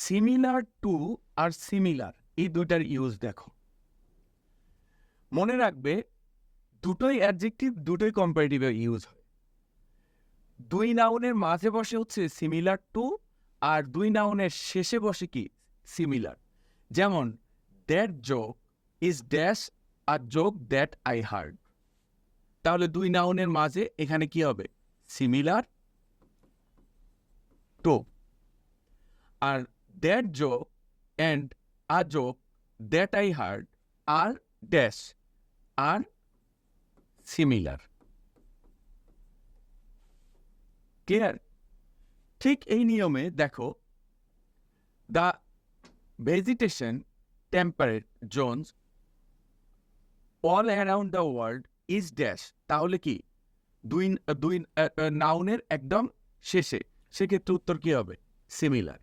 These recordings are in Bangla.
সিমিলার টু আর সিমিলার এই দুটার ইউজ দেখো। মনে রাখবে দুটোই অ্যাডজেক্টিভ, দুটোই কম্পারেটিভে ইউজ হয়। দুই নাউনের মাঝে বসে হচ্ছে সিমিলার টু, আর দুই নাউনের শেষে বসে কি সিমিলার। যেমন that joke is dash a joke that I heard. তাহলে দুই নাউনের মাঝে এখানে কি হবে? Similar to. আর that joke and a joke that I heard আর ড্যাশ আর সিমিলার। ক্লিয়ার? ঠিক এই নিয়মে দেখো, the vegetation temperate zones all around the world is dash. তাহলে কি দুই দুই নাউনের একদম শেষে, সেক্ষেত্রে উত্তর কি হবে? Similar.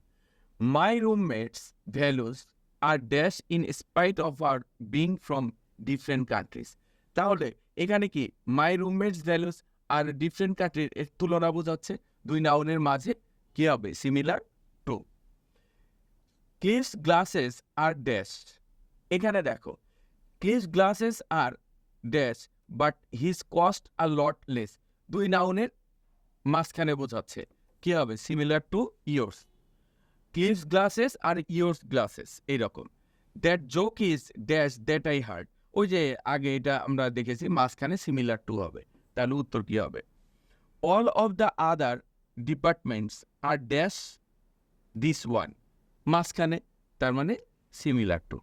My roommates values are dash in spite of are being from different countries. তাহলে এখানে কি মাই রুমমেটস ভ্যালুস আর ডিফারেন্ট কান্ট্রির এর তুলনা বোঝাচ্ছে, দুই নাউনের মাঝে কি হবে? Similar to. Kids glasses are dash. এখানে দেখো kids glasses are dash but his cost a lot less. দুই নাউনের মাঝখানে বোঝাচ্ছে কি হবে? Similar to yours. Kids glasses আর ইয়োর্স গ্লাসেস এইরকম। That joke is dash that I hard. ওই যে আগে এটা আমরা দেখেছি, মাঝখানে সিমিলার টু হবে। তাহলে উত্তর কি হবে? All of the other departments আর ড্যাশ দিস ওয়ান। মাঝখানে, তার মানে সিমিলার টু।